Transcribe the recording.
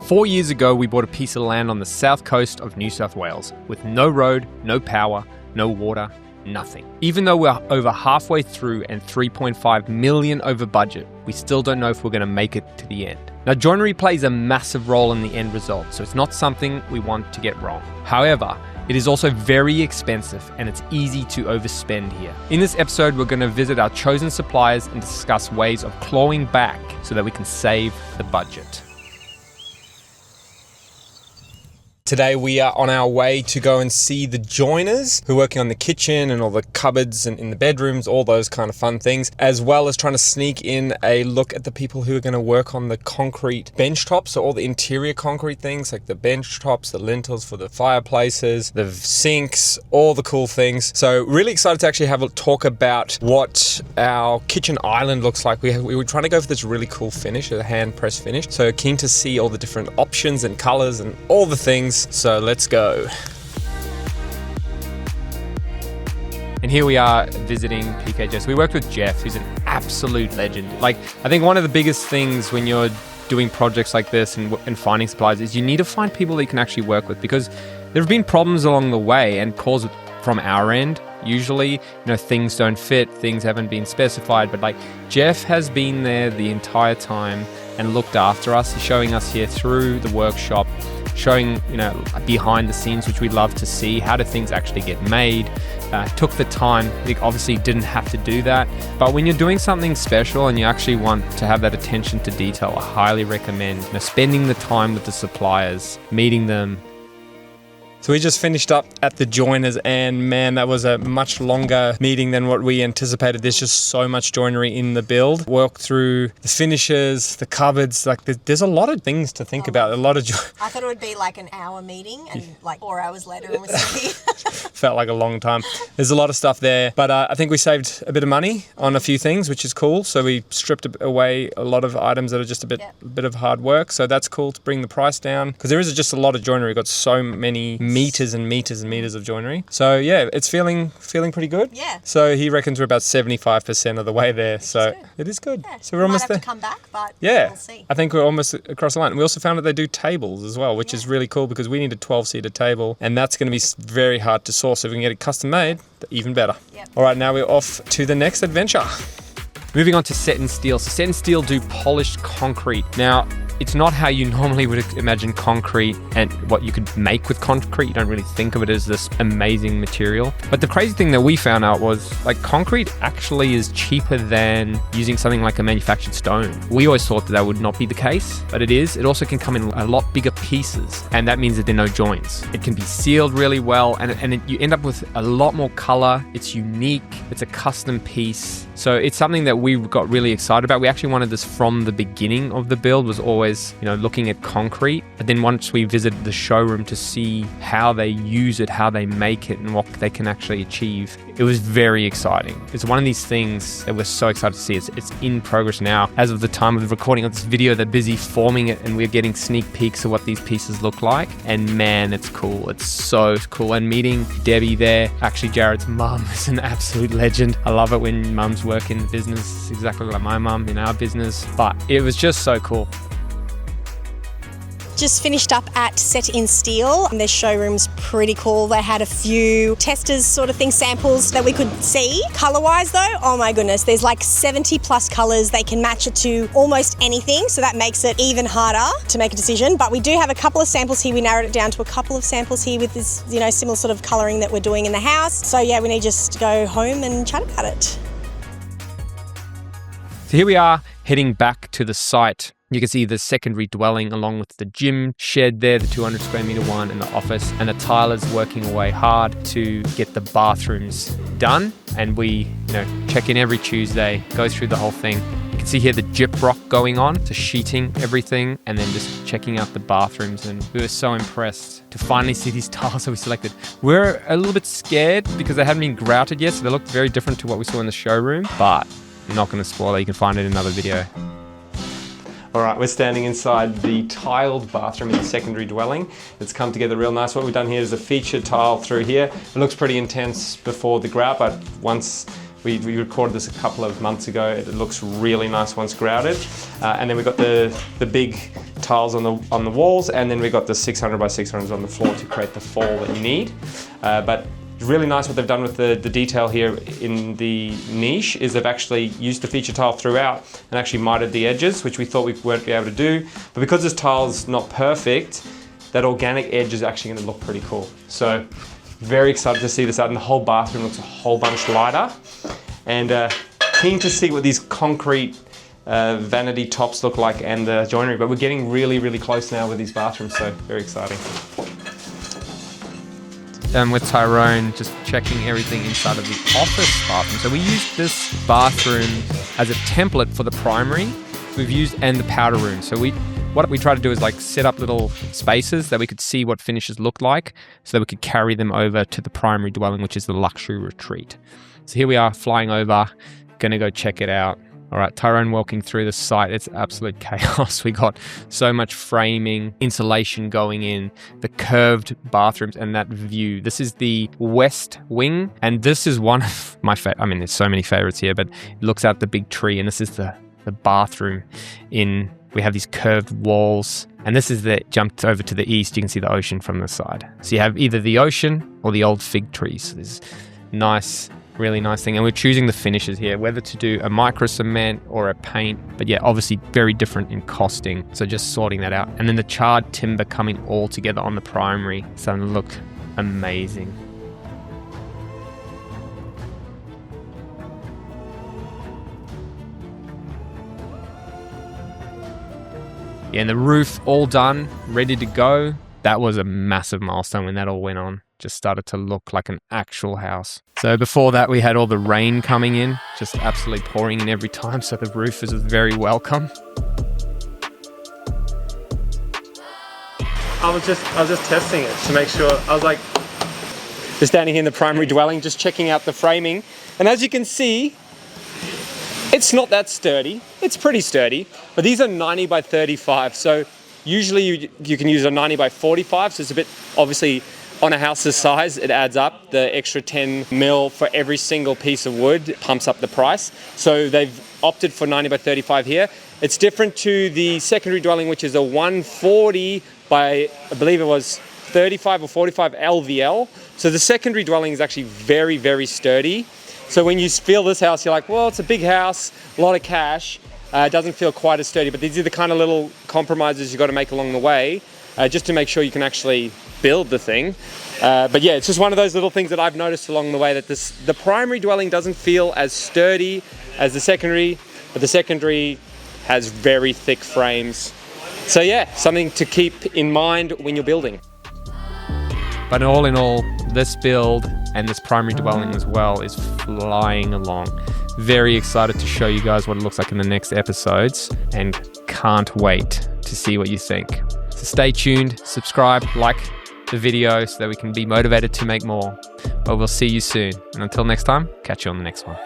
4 years ago, we bought a piece of land on the south coast of New South Wales with no road, no power, no water, nothing. Even though we're over halfway through and 3.5 million over budget, we still don't know if we're going to make it to the end. Now, joinery plays a massive role in the end result, so it's not something we want to get wrong. However, it is also very expensive and it's easy to overspend here. In this episode, we're going to visit our chosen suppliers and discuss ways of clawing back so that we can save the budget. Today we are on our way to go and see the joiners who are working on the kitchen and all the cupboards and in the bedrooms, all those kind of fun things, as well as trying to sneak in a look at the people who are going to work on the concrete bench tops, so all the interior concrete things like the bench tops, the lintels for the fireplaces, the sinks, all the cool things. So really excited to actually have a talk about what our kitchen island looks like. We were trying to go for this really cool finish, a hand press finish. So keen to see all the different options and colors and all the things. So let's go. And here we are visiting PKJ. So we worked with Jeff, who's an absolute legend. Like, I think one of the biggest things when you're doing projects like this and finding suppliers is you need to find people that you can actually work with, because there have been problems along the way and calls from our end. Usually, things don't fit, things haven't been specified, but like Jeff has been there the entire time and looked after us. He's showing us here through the workshop, showing, behind the scenes, which we love to see. How do things actually get made? Took the time. He obviously didn't have to do that. But when you're doing something special and you actually want to have that attention to detail, I highly recommend spending the time with the suppliers, meeting them. So we just finished up at the joiners, and man, that was a much longer meeting than what we anticipated. There's just so much joinery in the build. Walked through the finishes, the cupboards, like there's a lot of things to think about. A lot of I thought it would be like an hour meeting, and like 4 hours later it was here. Felt like a long time. There's a lot of stuff there, but I think we saved a bit of money on a few things, which is cool. So we stripped away a lot of items that are just a bit of hard work. So that's cool to bring the price down, because there is just a lot of joinery. We've got so many meters and meters and meters of joinery. So yeah, it's feeling pretty good. Yeah. So he reckons we're about 75% of the way there. So it is good. Yeah. So we're almost there. there. To come back, but yeah, we'll see. I think we're almost across the line. We also found that they do tables as well, which is really cool, because we need a 12-seater table, and that's going to be very hard to source. If we can get it custom made, even better. Yep. All right, now we're off to the next adventure. Moving on to Set and Steel. So Set and Steel do polished concrete. Now, it's not how you normally would imagine concrete and what you could make with concrete. You don't really think of it as this amazing material. But the crazy thing that we found out was, like, concrete actually is cheaper than using something like a manufactured stone. We always thought that would not be the case, but it is. It also can come in a lot bigger pieces, and that means that there are no joints. It can be sealed really well, and you end up with a lot more color. It's unique. It's a custom piece. So it's something that we got really excited about. We actually wanted this from the beginning of the build, was always looking at concrete. But then once we visited the showroom to see how they use it, how they make it, and what they can actually achieve, it was very exciting. It's one of these things that we're so excited to see. It's in progress now. As of the time of the recording of this video, they're busy forming it, and we're getting sneak peeks of what these pieces look like. And man, it's cool. It's so cool. And meeting Debbie there, actually Jared's mum, is an absolute legend. I love it when mums work in business exactly like my mum in our business. But it was just so cool. Just finished up at Set in Steel. Their showroom's pretty cool. They had a few testers sort of thing, samples that we could see. Color-wise though, oh my goodness, there's like 70 plus colors. They can match it to almost anything, so that makes it even harder to make a decision. But we do have a couple of samples here. We narrowed it down to a couple of samples here with this, similar sort of coloring that we're doing in the house. So yeah, we need just to go home and chat about it. So here we are heading back to the site. You can see the secondary dwelling along with the gym shed there, the 200 square meter one, and the office. And the tilers working away hard to get the bathrooms done. And we, check in every Tuesday, go through the whole thing. You can see here the gyprock going on, so sheeting everything, and then just checking out the bathrooms. And we were so impressed to finally see these tiles that we selected. We're a little bit scared because they hadn't been grouted yet, so they looked very different to what we saw in the showroom. But I'm not going to spoil it. You can find it in another video. All right, we're standing inside the tiled bathroom in the secondary dwelling. It's come together real nice. What we've done here is a featured tile through here. It looks pretty intense before the grout, but once We recorded this a couple of months ago. It looks really nice once grouted. And then we've got the big tiles on the walls, and then we've got the 600 by 600s on the floor to create the fall that you need. But really nice what they've done with the detail here in the niche is they've actually used the feature tile throughout and actually mitered the edges, which we thought we weren't be able to do. But because this tile's not perfect, that organic edge is actually going to look pretty cool. So very excited to see this out, and the whole bathroom looks a whole bunch lighter. And keen to see what these concrete vanity tops look like and the joinery, but we're getting really, really close now with these bathrooms, so very exciting. With Tyrone, just checking everything inside of the office bathroom. So we used this bathroom as a template for the primary. We've used and the powder room. So what we try to do is like set up little spaces that we could see what finishes look like, so that we could carry them over to the primary dwelling, which is the luxury retreat. So here we are flying over, gonna go check it out. All right, Tyrone walking through the site. It's absolute chaos. We got so much framing, insulation going in, the curved bathrooms and that view. This is the west wing, and this is one of my favorite. I mean, there's so many favorites here, but it looks out the big tree, and this is the bathroom in. We have these curved walls, and this is the jumped over to the east. You can see the ocean from the side. So you have either the ocean or the old fig trees. This nice, really nice thing. And we're choosing the finishes here, whether to do a micro cement or a paint. But yeah, obviously very different in costing. So just sorting that out. And then the charred timber coming all together on the primary. It's starting to look amazing. Yeah, and the roof all done, ready to go. That was a massive milestone when that all went on. Just started to look like an actual house. So before that, we had all the rain coming in, just absolutely pouring in every time. So the roof is very welcome. I was just testing it to make sure. I was like, just standing here in the primary dwelling, just checking out the framing. And as you can see, it's not that sturdy. It's pretty sturdy, but these are 90 by 35. So usually you can use a 90 by 45. So it's a bit, obviously on a house's size, it adds up. The extra 10 mil for every single piece of wood pumps up the price. So they've opted for 90 by 35 here. It's different to the secondary dwelling, which is a 140 by, I believe it was 35 or 45 LVL. So the secondary dwelling is actually very, very sturdy. So when you feel this house, you're like, well, it's a big house, a lot of cash. It doesn't feel quite as sturdy, but these are the kind of little compromises you've got to make along the way, just to make sure you can actually build the thing. But yeah, it's just one of those little things that I've noticed along the way, that the primary dwelling doesn't feel as sturdy as the secondary, but the secondary has very thick frames. So yeah, something to keep in mind when you're building. But all in all, this build and this primary dwelling as well is flying along. Very excited to show you guys what it looks like in the next episodes, and can't wait to see what you think. So stay tuned, subscribe, like the video so that we can be motivated to make more. But we'll see you soon. And until next time, catch you on the next one.